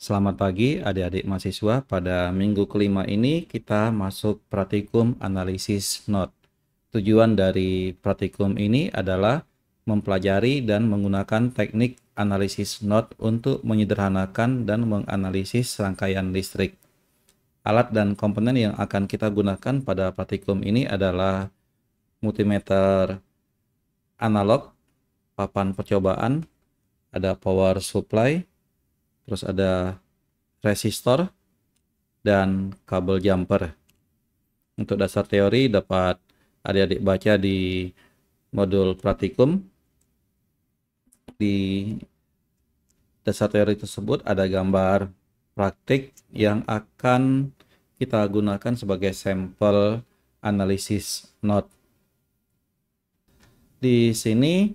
Selamat pagi adik-adik mahasiswa. Pada minggu kelima ini kita masuk praktikum analisis not. Tujuan dari praktikum ini adalah mempelajari dan menggunakan teknik analisis not untuk menyederhanakan dan menganalisis rangkaian listrik. Alat dan komponen yang akan kita gunakan pada praktikum ini adalah multimeter analog, papan percobaan, ada power supply, terus ada resistor, dan kabel jumper. Untuk dasar teori dapat adik-adik baca di modul praktikum. Di dasar teori tersebut ada gambar praktik yang akan kita gunakan sebagai sampel analisis not. Di sini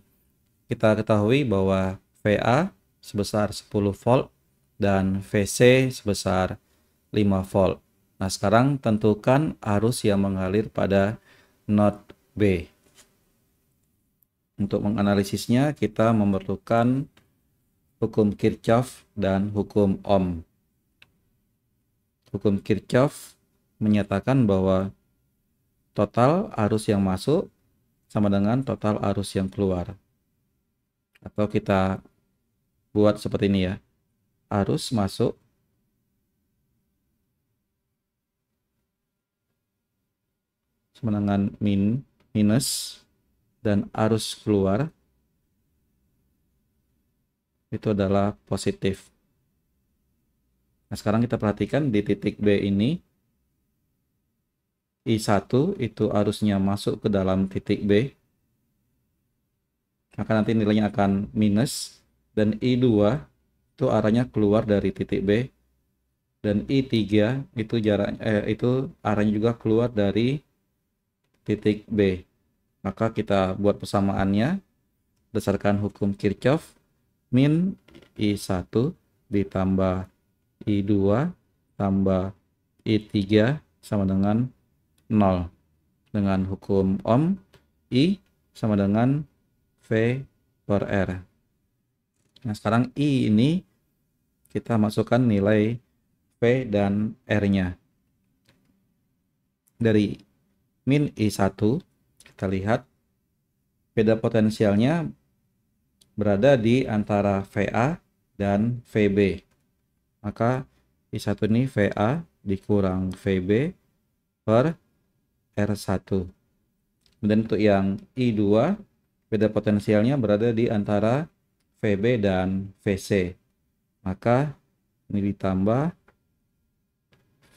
kita ketahui bahwa VA sebesar 10 volt dan VC sebesar 5 volt. Nah, sekarang tentukan arus yang mengalir pada not B. Untuk menganalisisnya, kita memerlukan hukum Kirchhoff dan hukum Ohm. Hukum Kirchhoff menyatakan bahwa total arus yang masuk sama dengan total arus yang keluar. Atau kita buat seperti ini ya. Arus masuk sama dengan minus, dan arus keluar itu adalah positif. Nah, sekarang kita perhatikan di titik B ini, I1 itu arusnya masuk ke dalam titik B, maka nanti nilainya akan minus, dan I2 itu arahnya keluar dari titik B, dan I3 itu itu arahnya juga keluar dari titik B. Maka kita buat persamaannya berdasarkan hukum Kirchhoff. Min I1 ditambah I2 tambah I3 sama dengan 0. Dengan hukum Ohm, I sama dengan V per R. Nah, sekarang I ini kita masukkan nilai V dan R-nya. Dari min I1, kita lihat beda potensialnya berada di antara VA dan VB. Maka I1 ini VA dikurang VB per R1. Kemudian untuk yang I2, beda potensialnya berada di antara VB dan VC. Maka ini ditambah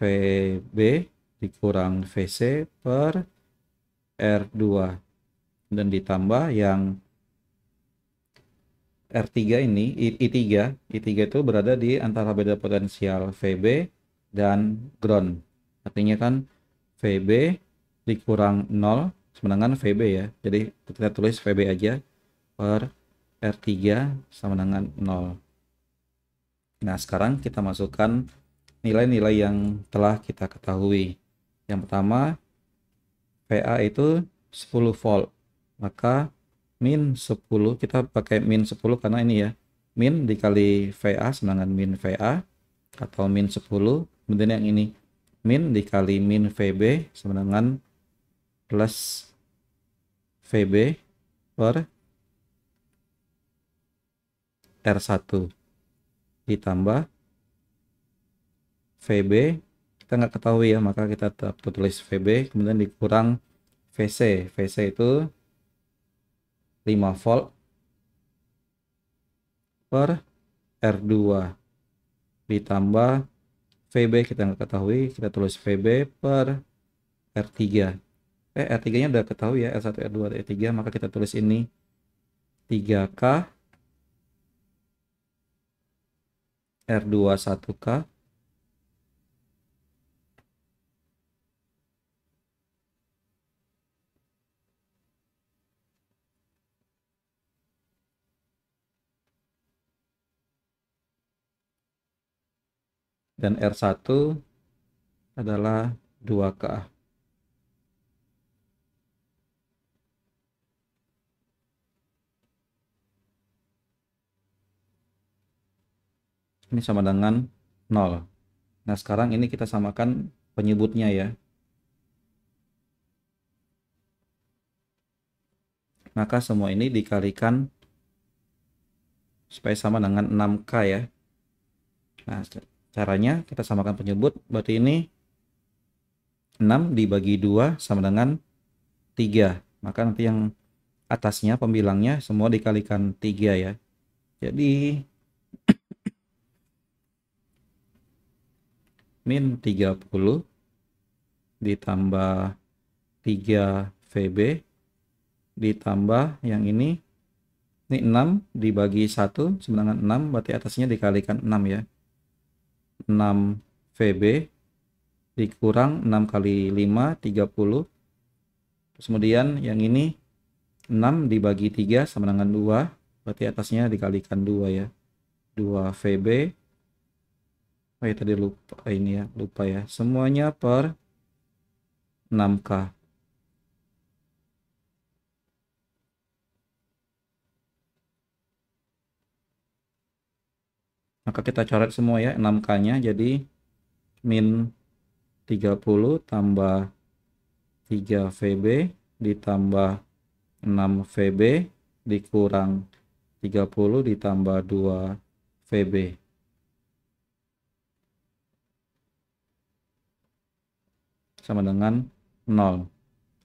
VB dikurang VC per R2. Dan ditambah yang R3 ini, I3 itu berada di antara beda potensial VB dan ground. Artinya kan VB dikurang 0 sama dengan VB ya. Jadi kita tulis VB aja per R3 sama dengan 0. Nah, sekarang kita masukkan nilai-nilai yang telah kita ketahui. Yang pertama, VA itu 10 volt. Maka min 10, kita pakai min 10 karena ini ya, min dikali VA sama dengan min VA atau min 10. Kemudian yang ini min dikali min VB sama dengan plus VB per R1 ditambah VB kita nggak ketahui ya, maka kita tetap tulis VB, kemudian dikurang VC. VC itu 5 volt per R2 ditambah VB kita nggak ketahui, kita tulis VB per R3. R3 nya udah ketahui ya, R1, R2, R3, maka kita tulis ini 3K R2 1K dan R1 adalah 2K. Ini sama dengan 0. Nah, sekarang ini kita samakan penyebutnya ya. Maka semua ini dikalikan supaya sama dengan 6K ya. Nah, caranya kita samakan penyebut, berarti ini 6 dibagi 2 sama dengan 3. Maka nanti yang atasnya pembilangnya semua dikalikan 3 ya. Jadi min 30 ditambah 3 VB ditambah yang ini 6 dibagi 1 sama dengan 6, berarti atasnya dikalikan 6 ya. 6 VB dikurang 6 kali 5 30. Terus kemudian yang ini 6 dibagi 3 sama dengan 2, berarti atasnya dikalikan 2 ya. 2 VB. Oh ya, tadi lupa ini ya, lupa ya. Semuanya per 6K. Maka kita coret semua ya 6K-nya, jadi min 30 tambah 3 VB ditambah 6 VB dikurang 30 ditambah 2 VB. Sama dengan 0.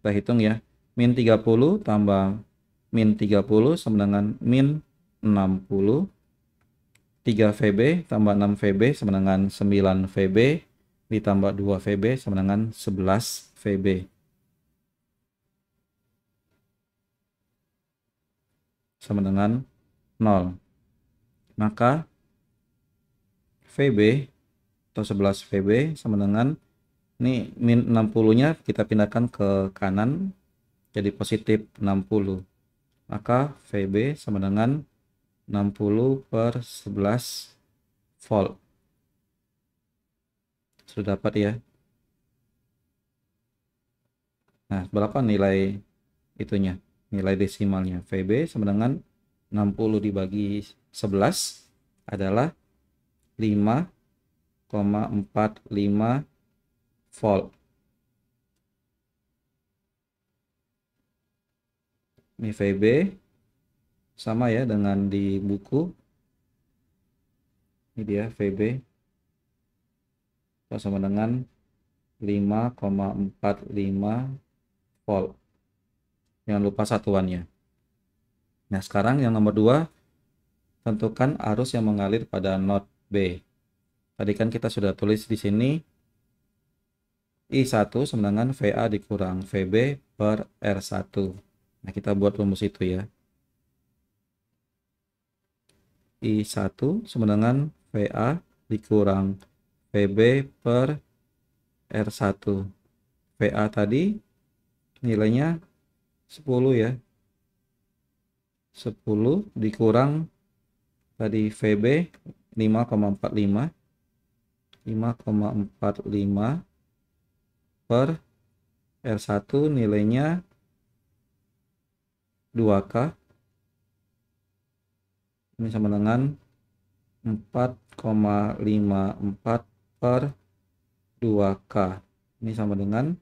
Kita hitung ya. Min 30 tambah min 30 sama dengan min 60. 3 VB tambah 6 VB sama dengan 9 VB ditambah 2 VB sama dengan 11 VB. Sama dengan 0. Maka VB atau 11 VB sama dengan ini min 60-nya kita pindahkan ke kanan jadi positif 60. Maka VB sama dengan 60 per 11 volt. Sudah dapat ya. Nah, berapa nilai itunya? Nilai desimalnya. VB sama dengan 60 dibagi 11 adalah 5,45 volt. Ini VB sama ya dengan di buku. Ini dia VB sama dengan 5,45 volt. Jangan lupa satuannya. Nah, sekarang yang nomor 2, tentukan arus yang mengalir pada node B. Tadi kan kita sudah tulis di sini I1 sama dengan VA dikurang VB per R1. Nah, kita buat rumus itu ya. I1 sama dengan VA dikurang VB per R1. VA tadi nilainya 10 ya. 10 dikurang tadi VB 5,45. 5,45 per R1 nilainya 2K. Ini sama dengan 4,54 per 2K. Ini sama dengan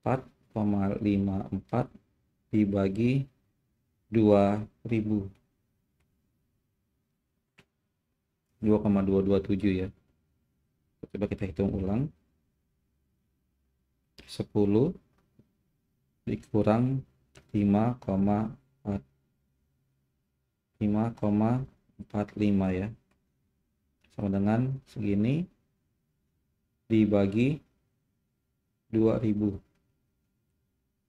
4,54 dibagi 2000. 2,227 ya. Coba kita hitung ulang. 10 dikurang 5,45 ya. Sama dengan segini dibagi 2000.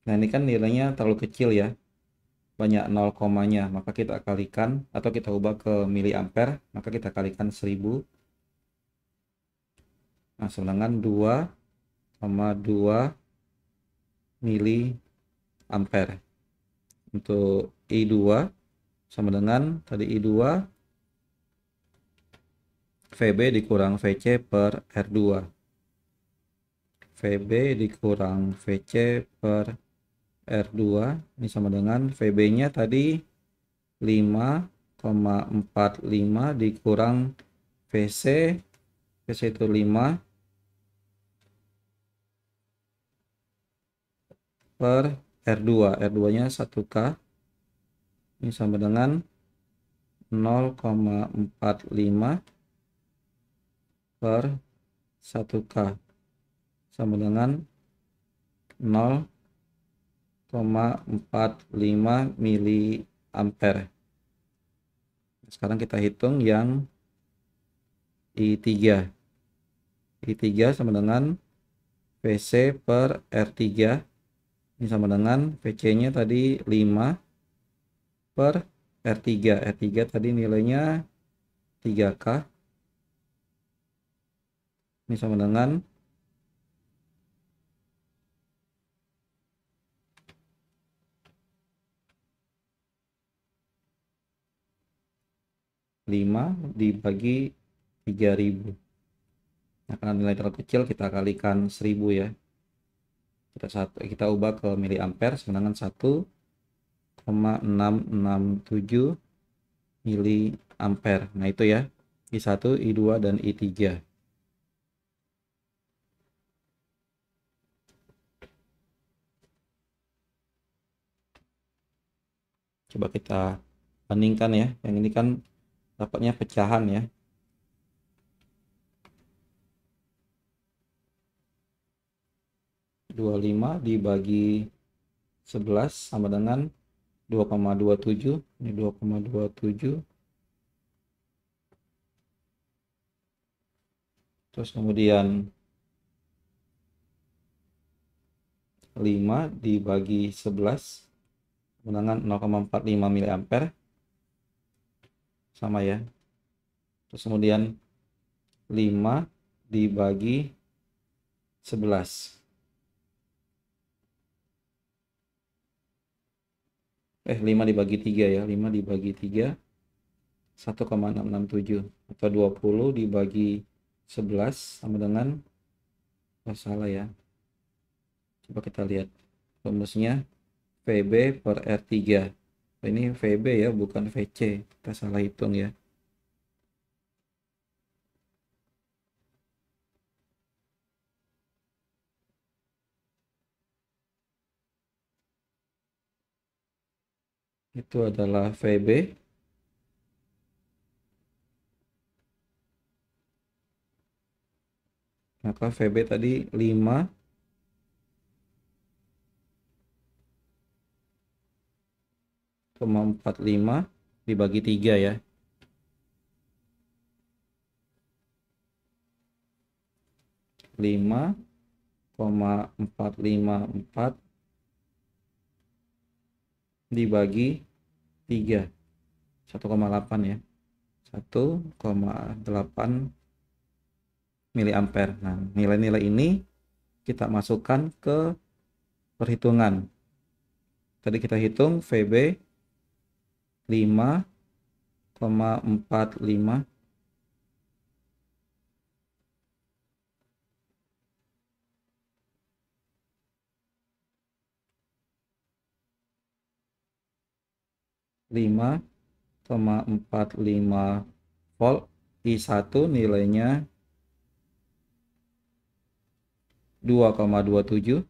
Nah, ini kan nilainya terlalu kecil ya. Banyak 0 komanya, maka kita kalikan atau kita ubah ke miliampere, maka kita kalikan 1000. Nah, sama dengan 2,2 miliampere. Untuk I2 sama dengan tadi I2 VB dikurang VC per R2. VB dikurang VC per R2 ini sama dengan VB nya tadi 5,45 dikurang VC itu 5 per R2 nya 1K ini sama dengan 0,45 per 1K sama dengan 0,45 mili ampere. Sekarang kita hitung yang I3. I3 sama dengan VC per R3 ini sama dengan VC nya tadi 5 per R3 tadi nilainya 3K ini sama dengan 5 dibagi 3000. Nah, karena nilai terlalu kecil kita kalikan 1000 ya. Kita ubah ke miliampere sama dengan 1,667 miliampere. Nah, itu ya. I1, I2 dan I3. Coba kita bandingkan ya. Yang ini kan dapatnya pecahan ya. 25 dibagi 11 sama dengan 2,27. Ini 2,27. Terus kemudian 5 dibagi 11 dengan 0,45 miliampere sama ya. Terus kemudian 5 dibagi 11 5 dibagi 3 ya. 5 dibagi 3 1,667 atau 20 dibagi 11 sama dengan salah ya. Coba kita lihat rumusnya VB per R3. Ini VB ya, bukan VC. Kita salah hitung ya. Itu adalah VB. Maka VB tadi 5,45 dibagi 3 ya. 5,454 dibagi 3 1,8 ya. 1,8 miliampere. Nah, nilai-nilai ini kita masukkan ke perhitungan. Tadi kita hitung VB 5,45 5,45 volt. I1 nilainya 2,27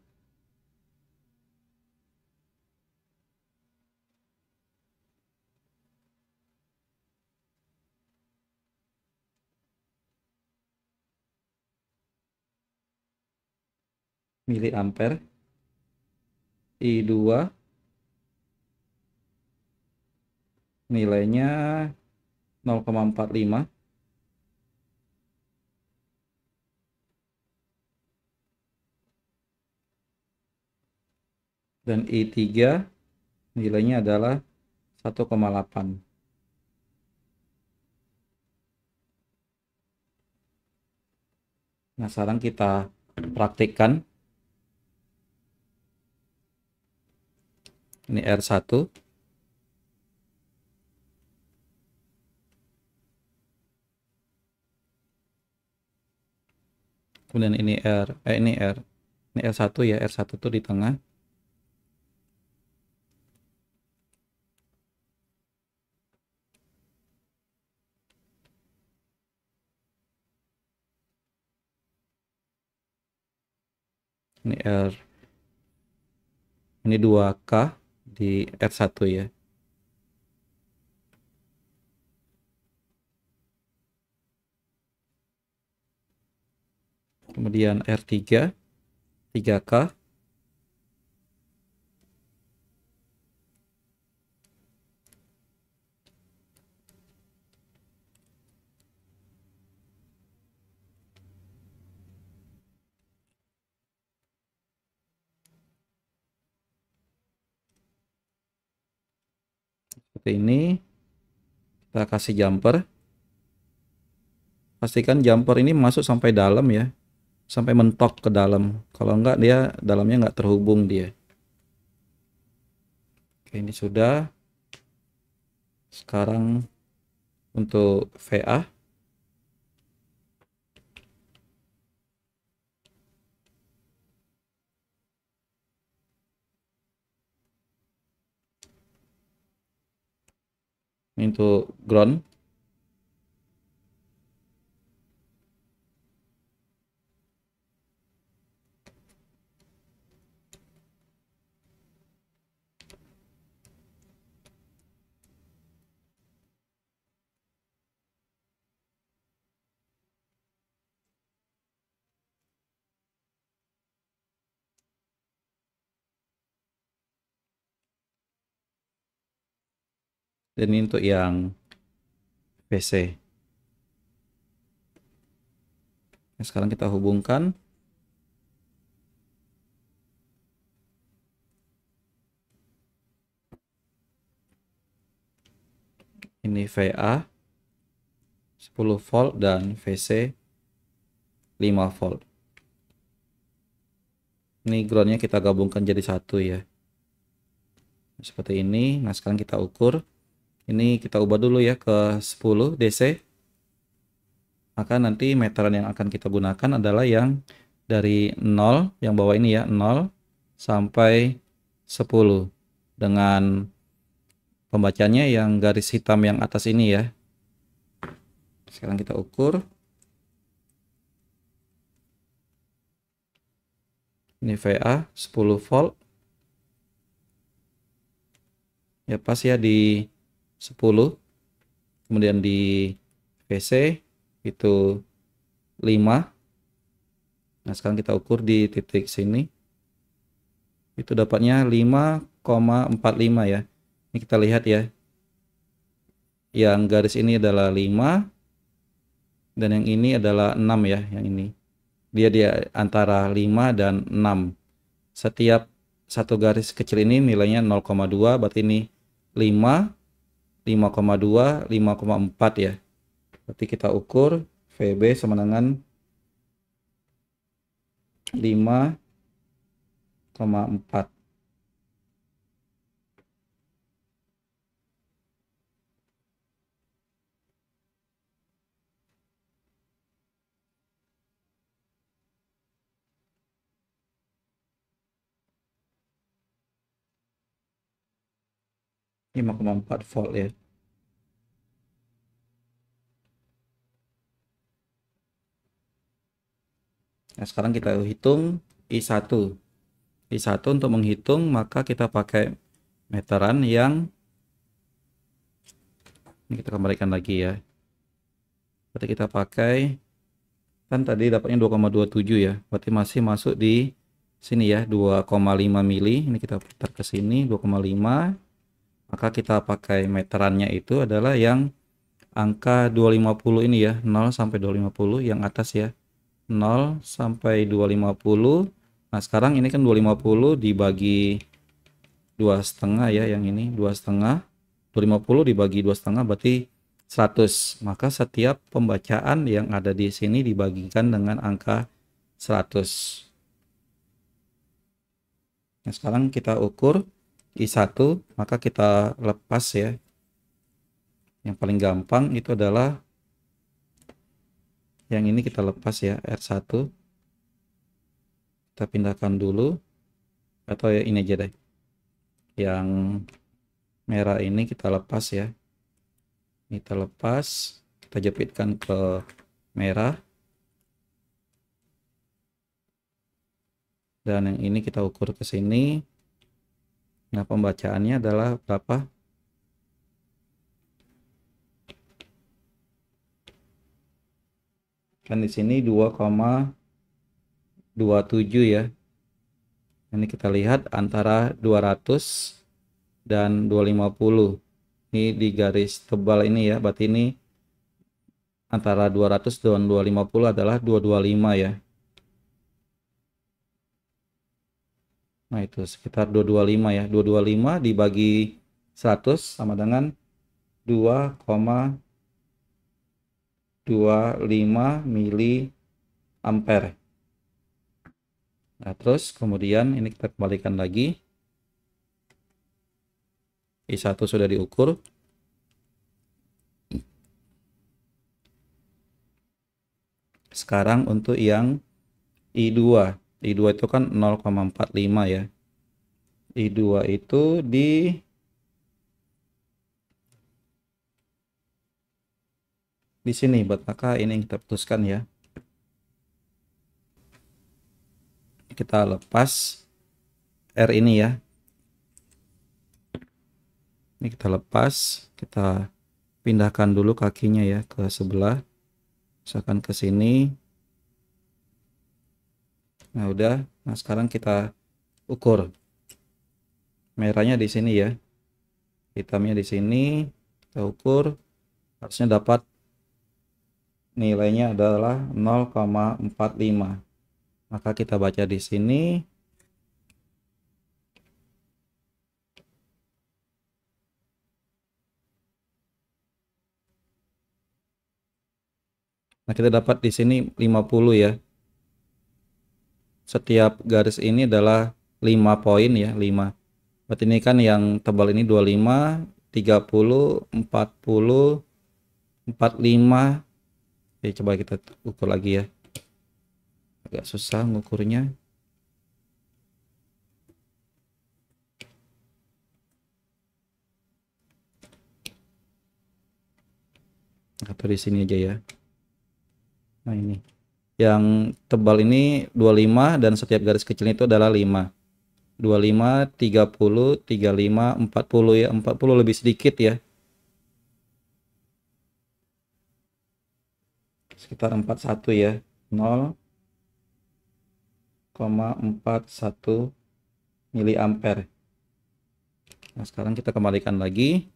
miliampere. I2 nilainya 0,45 dan I3 nilainya adalah 1,8. Nah, sekarang kita praktikkan. Ini R1. Kemudian ini R. Ini R1 ya, R1 tuh di tengah. Ini ini 2K di R1 ya. Kemudian R3 3K. Seperti ini. Kita kasih jumper. Pastikan jumper ini masuk sampai dalam ya. Sampai mentok ke dalam. Kalau enggak dia dalamnya enggak terhubung dia. Oke, ini sudah. Sekarang untuk VA. Ini untuk ground. Dan ini untuk yang PC. Nah, sekarang kita hubungkan. Ini VA 10 volt dan VC 5 volt. Ini groundnya kita gabungkan jadi satu ya. Seperti ini. Nah, sekarang kita ukur. Ini kita ubah dulu ya ke 10 DC. Maka nanti meteran yang akan kita gunakan adalah yang dari 0, yang bawah ini ya, 0 sampai 10. Dengan pembacanya yang garis hitam yang atas ini ya. Sekarang kita ukur. Ini VA 10 volt. Ya pas ya di 10. Kemudian di VC itu 5. Nah, sekarang kita ukur di titik sini. Itu dapatnya 5,45 ya. Ini kita lihat ya. Yang garis ini adalah 5 dan yang ini adalah 6 ya, yang ini. Dia antara 5 dan 6. Setiap satu garis kecil ini nilainya 0,2, berarti ini 5, 5,2, 5,4 ya. Berarti kita ukur VB sama dengan 5,4. Volt ya. Nah, sekarang kita hitung I1. I1 untuk menghitung maka kita pakai meteran yang ini kita kembalikan lagi ya. Berarti kita pakai, kan tadi dapatnya 2,27 ya. Berarti masih masuk di sini ya, 2,5 mili. Ini kita putar ke sini 2,5. Maka kita pakai meterannya itu adalah yang angka 250 ini ya, 0 sampai 250 yang atas ya. 0 sampai 250. Nah, sekarang ini kan 250 dibagi 2,5 ya, yang ini 2,5. 250 dibagi 2,5 berarti 100. Maka setiap pembacaan yang ada di sini dibagikan dengan angka 100. Nah, sekarang kita ukur I1, maka kita lepas ya. Yang paling gampang itu adalah yang ini kita lepas ya, R1. Kita kita pindahkan dulu, atau ya ini aja deh, yang merah ini kita lepas ya. Kita lepas, kita jepitkan ke merah, dan yang ini kita ukur ke sini. Nah, pembacaannya adalah berapa? Kan di sini 2,27 ya. Ini kita lihat antara 200 dan 250. Ini di garis tebal ini ya, berarti ini antara 200 dan 250 adalah 225 ya. Nah, itu sekitar 225 ya. 225 dibagi 100 sama dengan 2,25 mili ampere. Nah, terus kemudian ini kita kembalikan lagi. I1 sudah diukur. Sekarang untuk yang I2. I2 itu kan 0,45 ya. I2 itu di sini, maka ini yang kita putuskan ya. Kita lepas R ini ya. Ini kita lepas, kita pindahkan dulu kakinya ya ke sebelah. Misalkan ke sini. Nah, udah. Nah, sekarang kita ukur. Merahnya di sini ya. Hitamnya di sini. Kita ukur. Harusnya dapat nilainya adalah 0,45. Maka kita baca di sini. Nah, kita dapat di sini 50 ya. Setiap garis ini adalah 5 poin ya, 5. Berarti ini kan yang tebal ini 25, 30, 40, 45. Oke, coba kita ukur lagi ya. Agak susah ngukurnya. Atau di sini aja ya. Nah, ini. Yang tebal ini 25 dan setiap garis kecil itu adalah 5. 25, 30, 35, 40 ya. 40 lebih sedikit ya. Sekitar 41 ya. 0,41 miliampere. Nah, sekarang kita kembalikan lagi.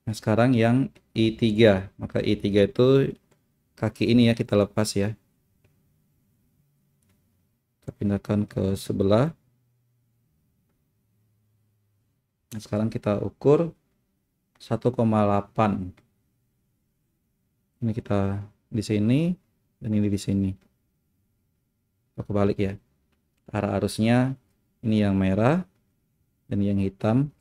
Nah, sekarang yang I3. Maka I3 itu kaki ini ya kita lepas ya. Kita pindahkan ke sebelah. Nah, sekarang kita ukur 1,8. Ini kita di sini dan ini di sini. Kita kebalik ya. Arah arusnya ini yang merah dan yang hitam.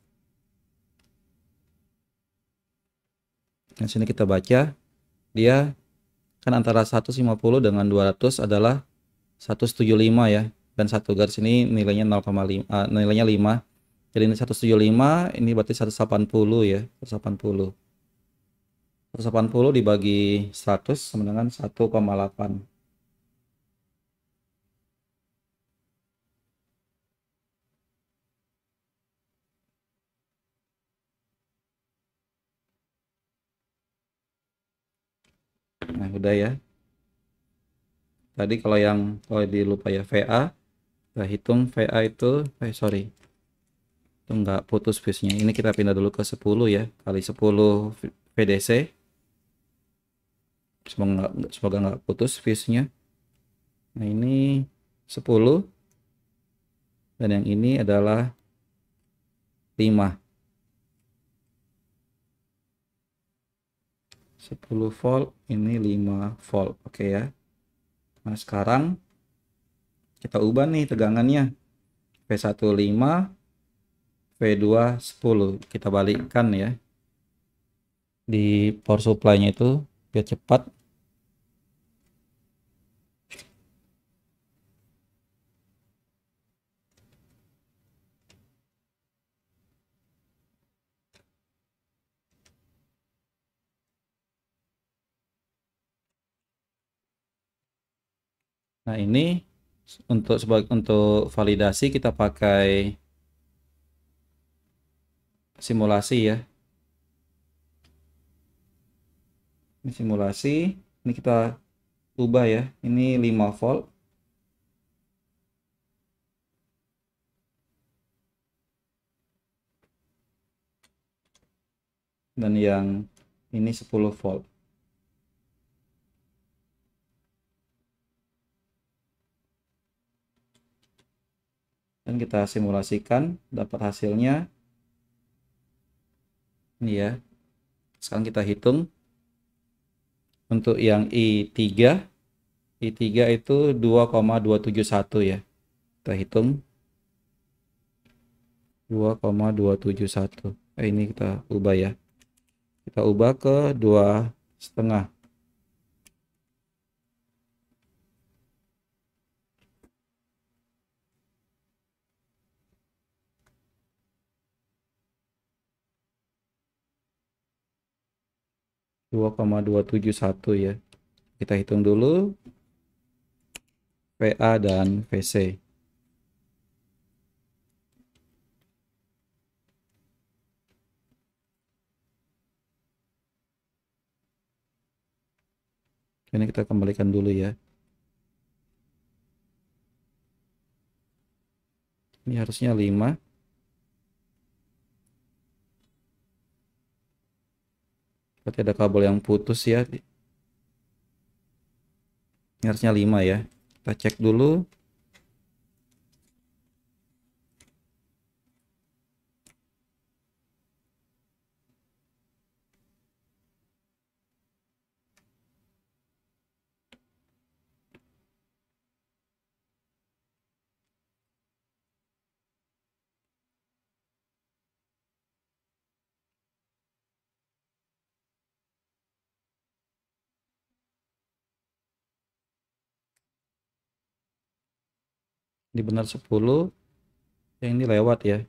Nah, sini kita baca dia kan antara 150 dengan 200 adalah 175 ya, dan satu garis ini nilainya 0,5, nilainya 5. Jadi ini 175, ini berarti 180 ya, 180. 180 dibagi 100 sama dengan 1,8. Nah, udah ya. Tadi kalau dilupa ya VA, kita hitung VA itu, sorry, itu nggak putus fuse-nya. Ini kita pindah dulu ke 10 ya, kali 10 VDC. Semoga nggak putus fuse-nya. Nah, ini 10 dan yang ini adalah 5. 10 volt, ini 5 volt. Oke ya. Nah, sekarang kita ubah nih tegangannya. V1 5, V2 10. Kita balikkan ya. di power supply-nya itu biar cepat. Nah, ini untuk validasi kita pakai simulasi ya. Ini simulasi, ini kita ubah ya. Ini 5 volt dan yang ini 10 volt. Dan kita simulasikan, dapat hasilnya ini ya. Sekarang kita hitung untuk yang I3 itu 2,271 ya. Kita hitung 2,271. Ini kita ubah ya. Kita ubah ke 2,5. 2,271 ya. Kita hitung dulu VA dan VC. Ini kita kembalikan dulu ya. Ini harusnya 5. Berarti ada kabel yang putus ya. Ini harusnya 5 ya. Kita cek dulu. Ini benar 10. Yang ini lewat ya.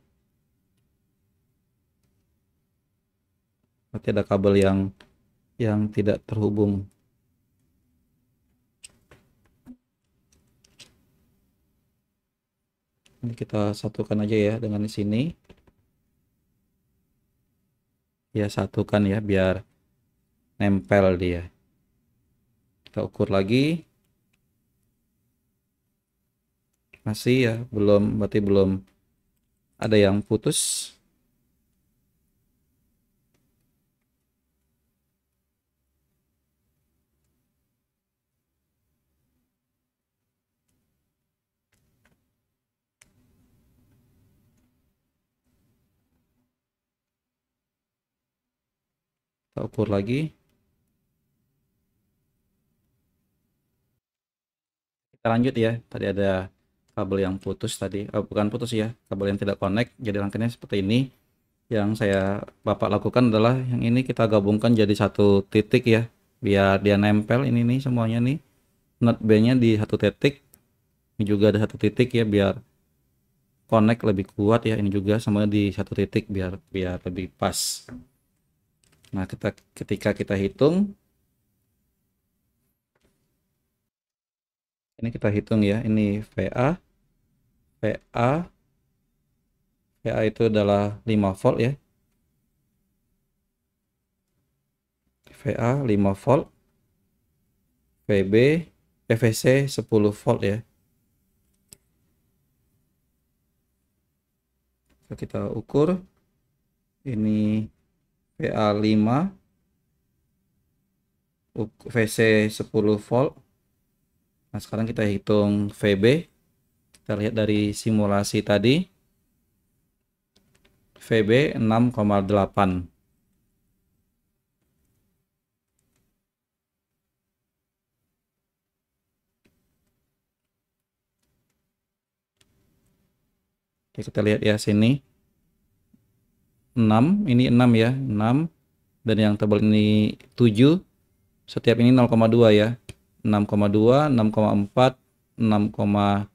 Berarti ada kabel yang tidak terhubung. Ini kita satukan aja ya dengan di sini. Ya, satukan ya biar nempel dia. Kita ukur lagi. Masih ya, berarti belum ada yang putus. Kita ukur lagi. Kita lanjut ya. Tadi ada kabel yang putus tadi. Bukan putus ya, kabel yang tidak connect. Jadi langkahnya seperti ini. Yang Bapak lakukan adalah yang ini kita gabungkan jadi satu titik ya. Biar dia nempel ini nih semuanya nih. Not B-nya di satu titik. Ini juga ada satu titik ya biar connect lebih kuat ya. Ini juga semuanya di satu titik biar lebih pas. Nah, ketika kita hitung, ini kita hitung ya. Ini VA itu adalah 5 volt ya. VA 5 volt, VC 10 volt ya. Kita ukur ini VA 5, VC 10 volt. Nah, sekarang kita hitung VB. Kita lihat dari simulasi tadi. VB 6,8. Oke, kita lihat ya sini. 6, ini 6 ya. 6 dan yang tebal ini 7. Setiap ini 0,2 ya. 6,2, 6,4, 6,6,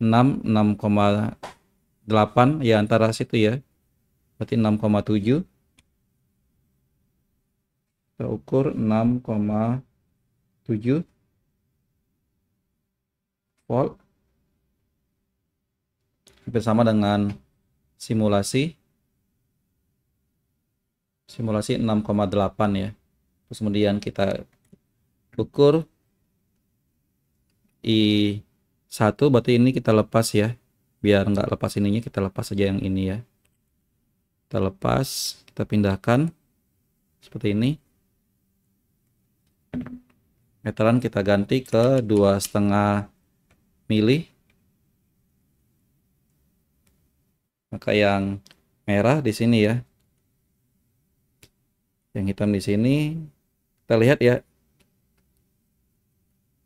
6,8 ya, antara situ ya. Berarti 6,7. Kita ukur 6,7 volt. Bersama dengan simulasi 6,8 ya. Terus kemudian kita ukur I1, berarti ini kita lepas ya. Biar nggak lepas ininya, kita lepas saja yang ini ya. Kita lepas, kita pindahkan seperti ini. Meteran kita ganti ke 2,5 mili. Maka yang merah di sini ya. Yang hitam di sini. Kita lihat ya.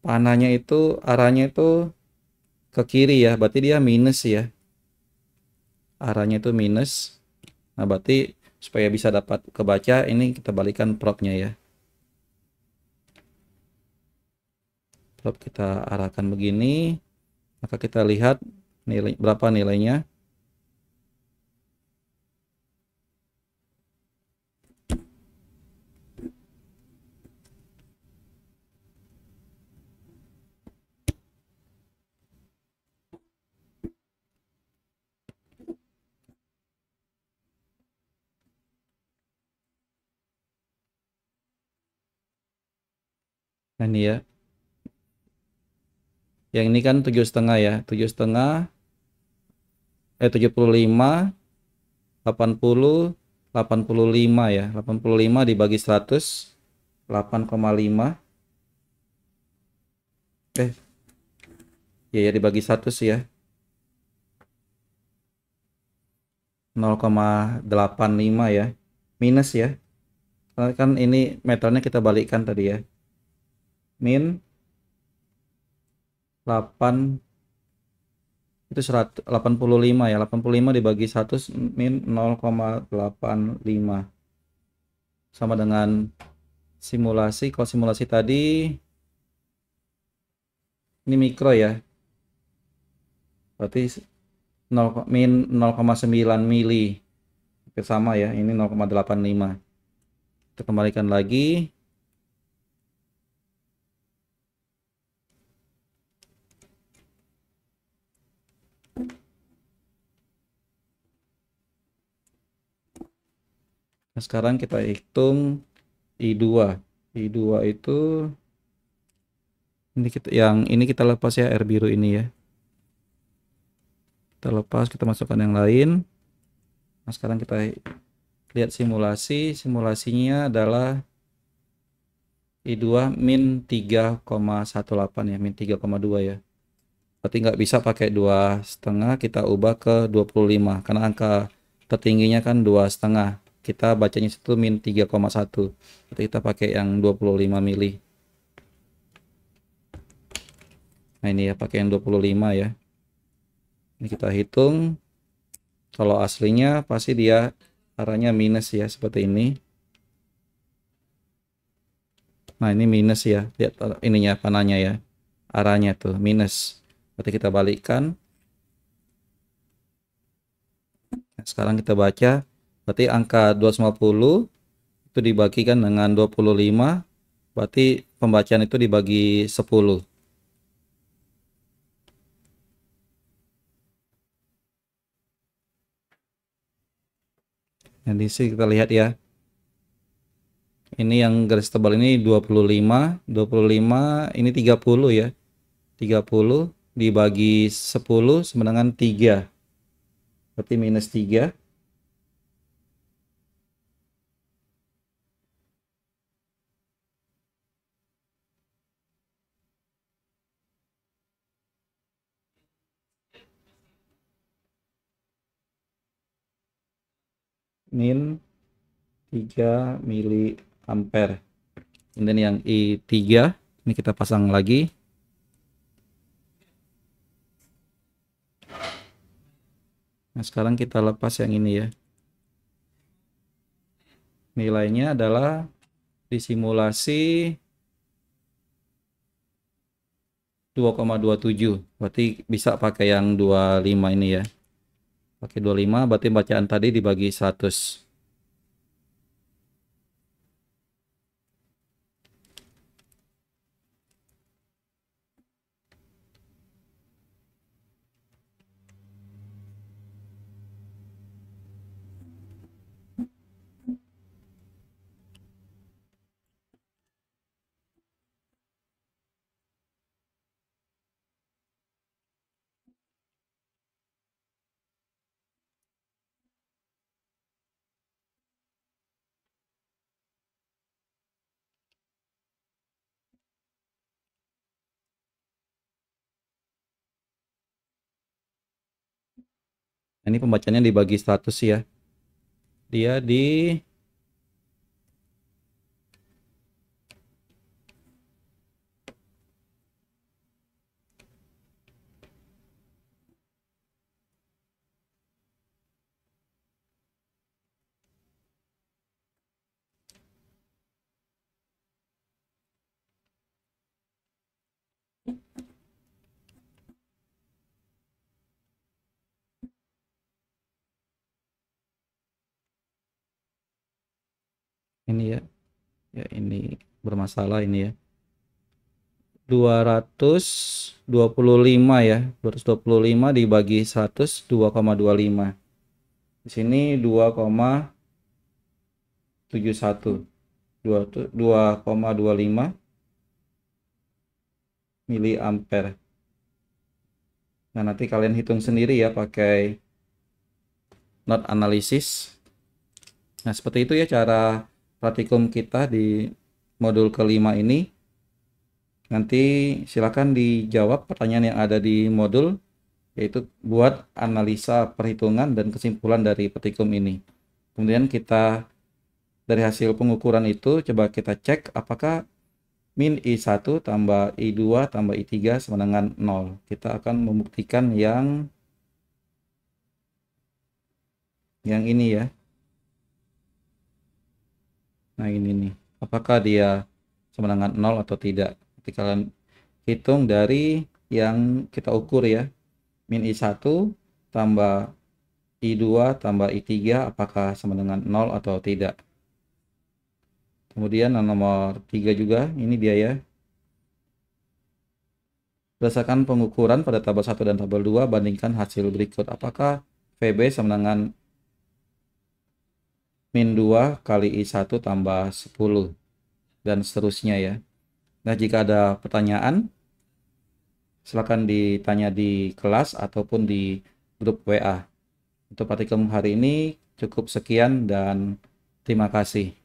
Panahnya itu arahnya itu ke kiri ya. Berarti dia minus ya. Arahnya itu minus. Nah, berarti supaya bisa dapat kebaca, ini kita balikan propnya ya. Prop kita arahkan begini, maka kita lihat nilai berapa nilainya. Nah, ini ya. Yang ini kan 7,5 ya. 7,5, 75, 80, 85 ya. 85 dibagi 100, 8,5. Ya dibagi 100 ya. 0,85 ya. Minus ya. Karena kan ini meternya kita balikkan tadi ya. Min 8 itu 185 ya. 85 dibagi 100 min 0,85 sama dengan simulasi. Kalau simulasi tadi ini mikro ya, berarti 0, min 0,9 mili, sama ya. Ini 0,85. Kita kembalikan lagi. Nah, sekarang kita hitung I2. I2 itu ini kita lepas ya, air biru ini ya. Kita lepas, kita masukkan yang lain. Nah, sekarang kita lihat simulasinya adalah I2 min 3,18 ya, min 3,2 ya. Berarti nggak bisa pakai 2,5, kita ubah ke 25 karena angka tertingginya kan 2,5. Kita bacanya situ min 3,1. Berarti kita pakai yang 25 mili. Nah, ini ya, pakai yang 25 ya. Ini kita hitung. Kalau aslinya pasti dia arahnya minus ya, seperti ini. Nah, ini minus ya. Lihat ininya, panahnya ya. Arahnya tuh minus. Berarti kita balikkan. Nah, sekarang kita baca. Berarti angka 250 itu dibagikan dengan 25. Berarti pembacaan itu dibagi 10. Nah, di sini kita lihat ya. Ini yang garis tebal ini 25, 25 ini 30 ya. 30 dibagi 10 sama dengan 3. Berarti minus 3. Min 3 mili ampere. Dan yang I3 ini kita pasang lagi. Nah, sekarang kita lepas yang ini ya. Nilainya adalah disimulasi 2,27. Berarti bisa pakai yang 25 ini ya. Pakai 25 berarti bacaan tadi dibagi 100. Ini pembacanya dibagi 100 ya. Dia di ini ya. Ya ini bermasalah ini ya. 225 ya. 225 dibagi 100 2,25. Di sini 2,71. 2,25 miliampere. Nah, nanti kalian hitung sendiri ya pakai node analisis. Nah, seperti itu ya cara praktikum kita di modul kelima ini. Nanti silakan dijawab pertanyaan yang ada di modul, yaitu buat analisa perhitungan dan kesimpulan dari praktikum ini. Kemudian kita dari hasil pengukuran itu coba kita cek apakah min I1 tambah I2 tambah I3 sama dengan 0. Kita akan membuktikan yang ini ya. Nah, ini nih. Apakah dia sama dengan 0 atau tidak? Nanti kalian hitung dari yang kita ukur ya. Min I1 tambah I2 tambah I3 apakah sama dengan 0 atau tidak. Kemudian yang nomor 3 juga, ini dia ya. Berdasarkan pengukuran pada tabel 1 dan tabel 2, bandingkan hasil berikut. Apakah VB sama dengan min 2 kali I1 tambah 10 dan seterusnya ya. Nah, jika ada pertanyaan silakan ditanya di kelas ataupun di grup WA. Untuk praktikum hari ini cukup sekian dan terima kasih.